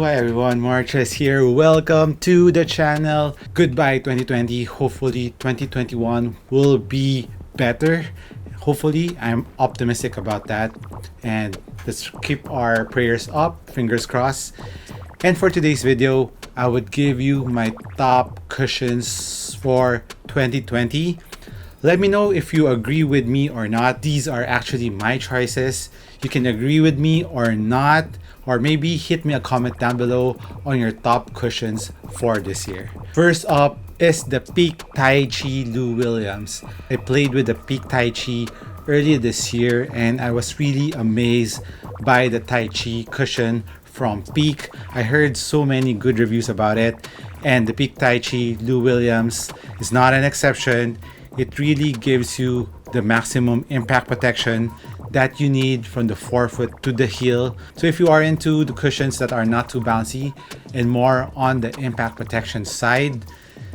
Hi everyone, Marches here. Welcome to the channel. Goodbye 2020. Hopefully 2021 will be better. Hopefully, I'm optimistic about that. And let's keep our prayers up, fingers crossed. And for today's video, I would give you my top cushions for 2020. Let me know if you agree with me or not. These are actually my choices. You can agree with me or not, or maybe hit me a comment down below on your top cushions for this year. First up is the Peak Tai Chi Lou Williams. I played with the Peak Tai Chi earlier this year and I was really amazed by the Tai Chi cushion from Peak. I heard so many good reviews about it, and the Peak Tai Chi Lou Williams is not an exception. It really gives you the maximum impact protection that you need from the forefoot to the heel. So if you are into the cushions that are not too bouncy and more on the impact protection side,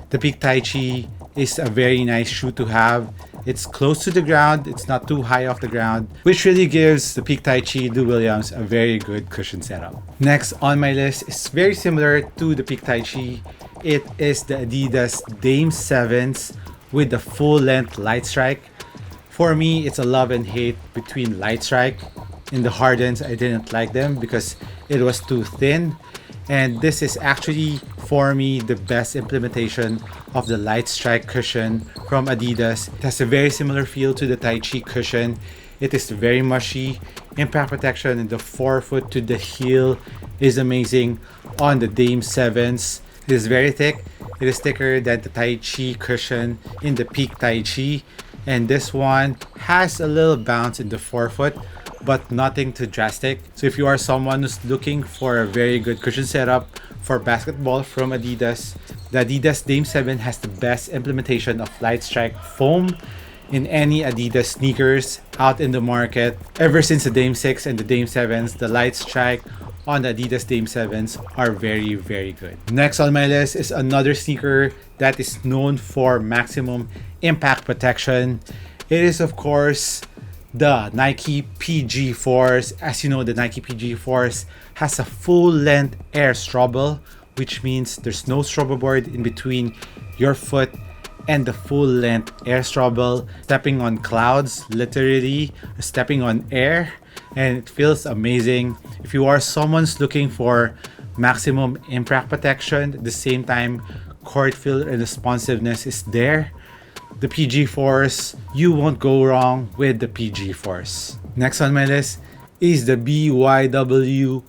the Peak Tai Chi is a very nice shoe to have. It's close to the ground, it's not too high off the ground, which really gives the Peak Tai Chi Lou Williams a very good cushion setup. Next on my list is very similar to the Peak Tai Chi. It is the Adidas Dame 7s with the full length light strike. For me, it's a love and hate between light strike. In the Hardens, I didn't like them because it was too thin. And this is actually, for me, the best implementation of the light strike cushion from Adidas. It has a very similar feel to the Tai Chi cushion. It is very mushy. Impact protection in the forefoot to the heel is amazing on the Dame 7s. It is very thick. It is thicker than the Tai Chi cushion in the Peak Tai Chi. And this one has a little bounce in the forefoot, but nothing too drastic. So if you are someone who's looking for a very good cushion setup for basketball from Adidas, the Adidas Dame 7 has the best implementation of light strike foam in any Adidas sneakers out in the market. Ever since the Dame 6 and the Dame 7s, the light strike on the Adidas Dame 7s are very, very good. Next on my list is another sneaker that is known for maximum impact protection. It is, of course, the Nike PG Force. As you know, the Nike PG Force has a full length air strobel, which means there's no strobel board in between your foot and the full length air strobel. Stepping on clouds, literally stepping on air, and it feels amazing. If you are someone's looking for maximum impact protection, at the same time court feel and responsiveness is there, the PG Force, you won't go wrong with the PG Force. Next on my list is the BYWX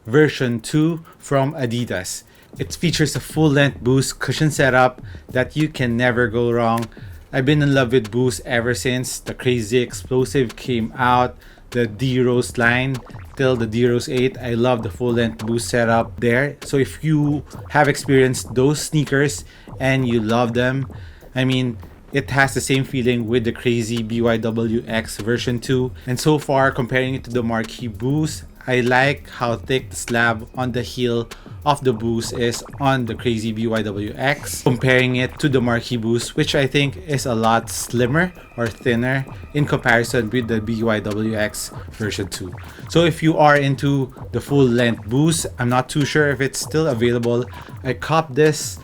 version 2 from Adidas. It features a full-length Boost cushion setup that you can never go wrong. I've been in love with Boost ever since the Crazy Explosive came out, the D-Rose line till the D-Rose 8. I love the full-length Boost setup there. So if you have experienced those sneakers and you love them, I mean, it has the same feeling with the Crazy BYWX version 2. And so far, comparing it to the Marquee Boost, I like how thick the slab on the heel of the Boost is on the Crazy BYWX, comparing it to the Marquee Boost, which I think is a lot slimmer or thinner in comparison with the BYWX version 2. So if you are into the full length Boost, I'm not too sure if it's still available. I copped this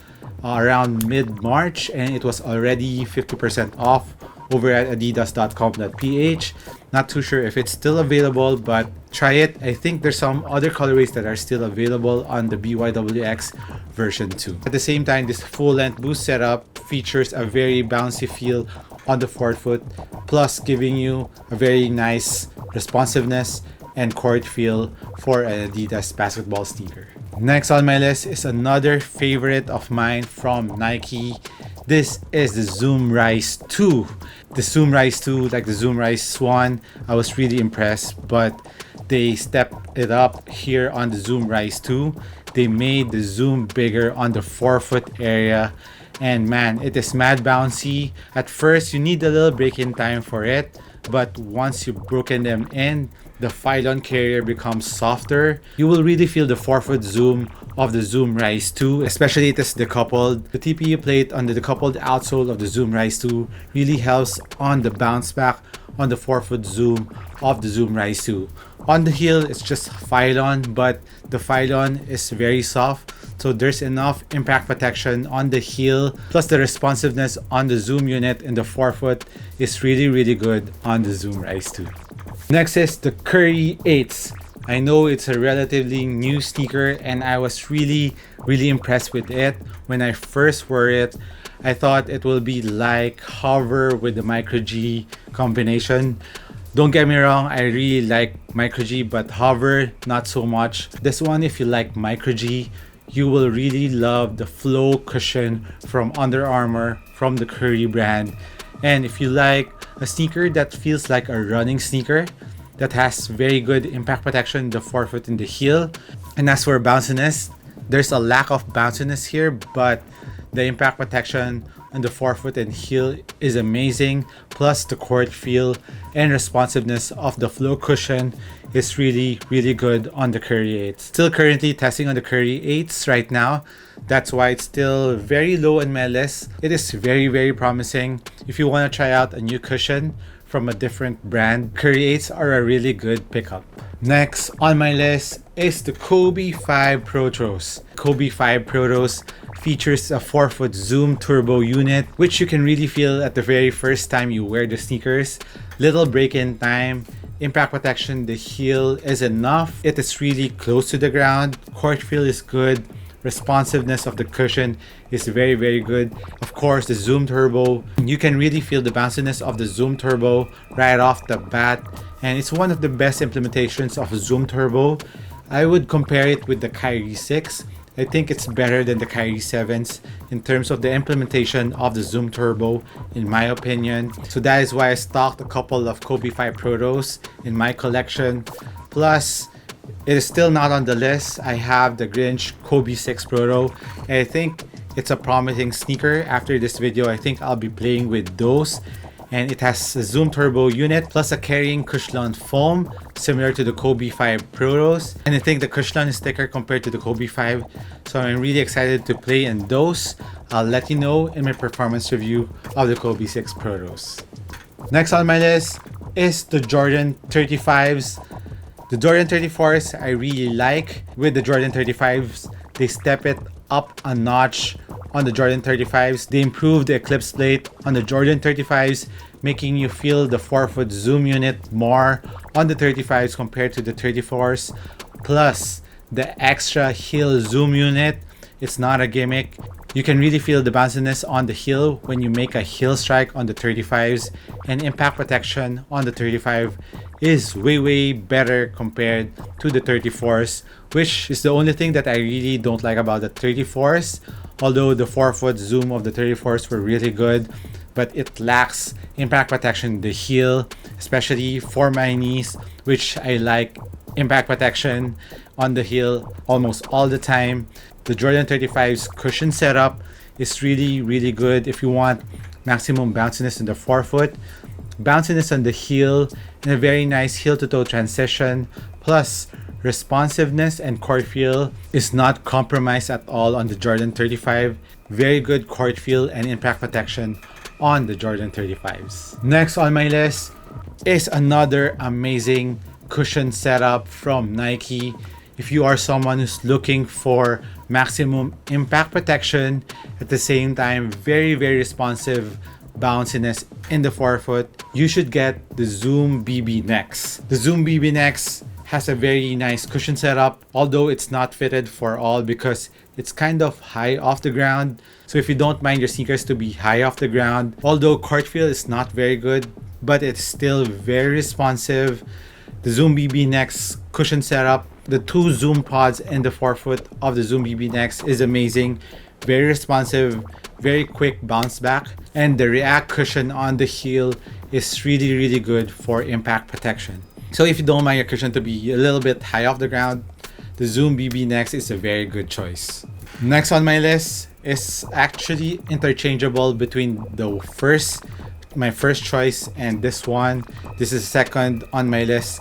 around mid-March and it was already 50% off over at adidas.com.ph. Not too sure if it's still available, but try it. I think there's some other colorways that are still available on the BYWX version 2. At the same time, this full-length Boost setup features a very bouncy feel on the forefoot, plus giving you a very nice responsiveness and court feel for an Adidas basketball sneaker. Next on my list is another favorite of mine from Nike. This is the Zoom Rise 2. The Zoom Rise 2, like the Zoom Rise 1, I was really impressed, but they stepped it up here on the Zoom Rise 2. They made the zoom bigger on the forefoot area, and man, it is mad bouncy. At first, you need a little break-in time for it, but once you've broken them in, the Phylon carrier becomes softer. You will really feel the forefoot zoom of the Zoom Rise 2, especially it is decoupled. The TPU plate on the decoupled outsole of the Zoom Rise 2 really helps on the bounce back on the forefoot zoom of the Zoom Rise 2. On the heel, it's just Phylon, but the Phylon is very soft. So there's enough impact protection on the heel, plus the responsiveness on the Zoom unit in the forefoot is really good on the Zoom Rise 2. Next is the Curry 8s. I know it's a relatively new sneaker and I was really impressed with it. When I first wore it, I thought it will be like Hover with the Micro G combination. Don't get me wrong, I really like Micro G, but Hover, not so much. This one, if you like Micro G, you will really love the Flow cushion from Under Armour, from the Curry brand. And if you like a sneaker that feels like a running sneaker, that has very good impact protection in the forefoot and the heel. And as for bounciness, there's a lack of bounciness here, but the impact protection on the forefoot and heel is amazing. Plus the court feel and responsiveness of the Flow cushion is really good on the Curry 8s. Still currently testing on the Curry 8s right now. That's why it's still very low on my list. It is very promising. If you want to try out a new cushion from a different brand, Curry 8s are a really good pickup. Next on my list is the Kobe 5 Protros. Kobe 5 Protros features a 4-foot Zoom Turbo unit, which you can really feel at the very first time you wear the sneakers. Little break-in time, impact protection, the heel is enough. It is really close to the ground. Court feel is good. Responsiveness of the cushion is very good. Of course, the Zoom Turbo, you can really feel the bounciness of the Zoom Turbo right off the bat, and it's one of the best implementations of Zoom Turbo. I would compare it with the Kyrie 6. I think it's better than the Kyrie 7s in terms of the implementation of the Zoom Turbo, in my opinion. So that is why I stocked a couple of Kobe 5 Protos in my collection. Plus, it is still not on the list. I have the Grinch Kobe 6 Proto. And I think it's a promising sneaker. After this video, I think I'll be playing with those. And it has a Zoom Turbo unit plus a carrying Cushlon foam similar to the Kobe 5 Protos. And I think the Cushlon is thicker compared to the Kobe 5. So I'm really excited to play in those. I'll let you know in my performance review of the Kobe 6 Protos. Next on my list is the Jordan 35s. The Jordan 34s I really like. With the Jordan 35s, they step it up a notch. On the Jordan 35s, they improved the Eclipse plate on the Jordan 35s, making you feel the 4-foot Zoom unit more on the 35s compared to the 34s. Plus, the extra heel Zoom unit, it's not a gimmick. You can really feel the bounciness on the heel when you make a heel strike on the 35s, and impact protection on the 35 is way better compared to the 34s, which is the only thing that I really don't like about the 34s. Although the 4-foot Zoom of the 34s were really good, but it lacks impact protection in the heel, especially for my knees, which I like impact protection on the heel almost all the time. The Jordan 35's cushion setup is really good if you want maximum bounciness in the forefoot, bounciness on the heel, and a very nice heel-to-toe transition, plus responsiveness and court feel is not compromised at all on the Jordan 35. Very good court feel and impact protection on the Jordan 35s. Next on my list is another amazing cushion setup from Nike. If you are someone who's looking for maximum impact protection, at the same time very responsive bounciness in the forefoot, you should get the Zoom BB Next. The Zoom BB Next has a very nice cushion setup, although it's not fitted for all because it's kind of high off the ground. So if you don't mind your sneakers to be high off the ground, although court feel is not very good, but it's still very responsive. The Zoom BB Next cushion setup, the 2 Zoom pods in the forefoot of the Zoom BB Next is amazing. Very responsive, very quick bounce back, and the React cushion on the heel is really good for impact protection. So if you don't mind your cushion to be a little bit high off the ground, the Zoom BB Next is a very good choice. Next on my list is actually interchangeable between my first choice and this one. This is second on my list.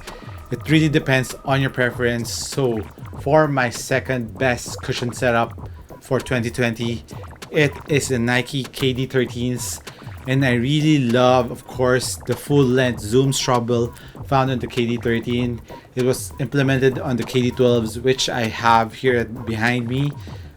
It really depends on your preference. So for my second best cushion setup for 2020, it is the Nike KD13s. And I really love, of course, the full-length zoom strobel found on the KD13. It was implemented on the KD12s, which I have here behind me.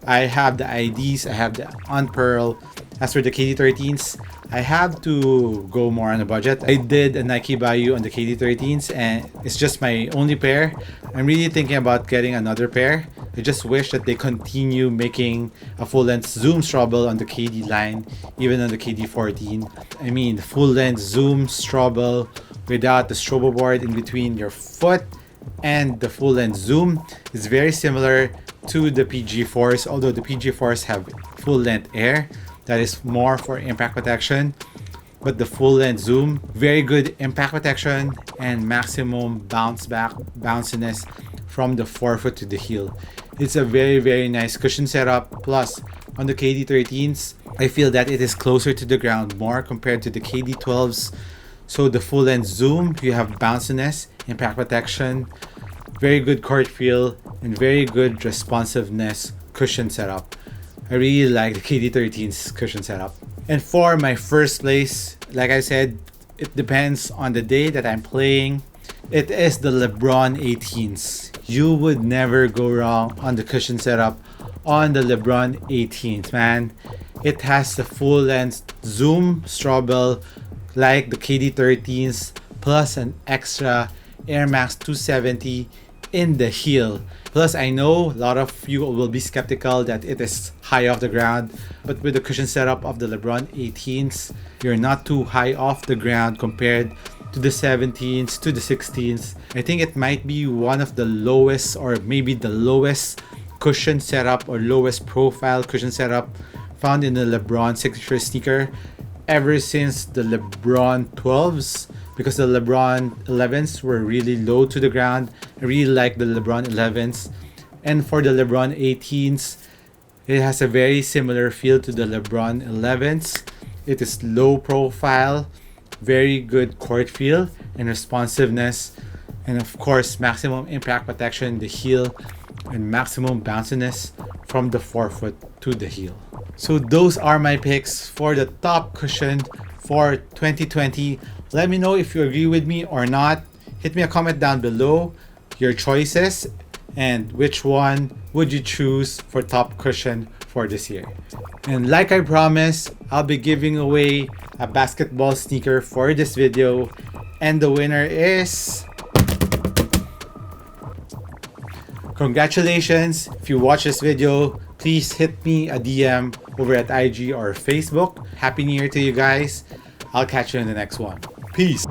I have the IDs, I have the Unpearl. As for the KD13s, I have to go more on a budget. I did a Nike Bayou on the KD13s and it's just my only pair. I'm really thinking about getting another pair. I just wish that they continue making a full-length zoom strobel on the KD line, even on the KD14. I mean, full-length zoom strobel without the strobo board in between your foot and the full-length zoom is very similar to the PG4s, although the PG4s have full-length air that is more for impact protection. But the full-length zoom, very good impact protection and maximum bounce back bounciness from the forefoot to the heel. It's a very nice cushion setup. Plus, on the KD13s, I feel that it is closer to the ground more compared to the KD12s. So the full-length zoom, you have bounciness, impact protection, very good court feel, and very good responsiveness cushion setup. I really like the KD13's cushion setup. And for my first place, like I said, it depends on the day that I'm playing. It is the Lebron 18s. You would never go wrong on the cushion setup on the Lebron 18s, man. It has the full length zoom strobel like the KD13s plus an extra Air Max 270 in the heel. Plus, I know a lot of you will be skeptical that it is high off the ground, but with the cushion setup of the Lebron 18s, you're not too high off the ground compared to the 17s, to the 16s. I think it might be one of the lowest or maybe the lowest cushion setup or lowest profile cushion setup found in the Lebron signature sneaker ever since the Lebron 12s, because the Lebron 11s were really low to the ground. I really like the Lebron 11s. And for the Lebron 18s, it has a very similar feel to the Lebron 11s. It is low profile, very good court feel and responsiveness, and of course maximum impact protection in the heel and maximum bounciness from the forefoot to the heel. So those are my picks for the top cushion for 2020. Let me know if you agree with me or not. Hit me a comment down below your choices and which one would you choose for top cushion for this year. And like I promised, I'll be giving away a basketball sneaker for this video, and the winner is... Congratulations! If you watch this video, please hit me a DM over at IG or Facebook. Happy New Year to you guys. I'll catch you in the next one. Peace!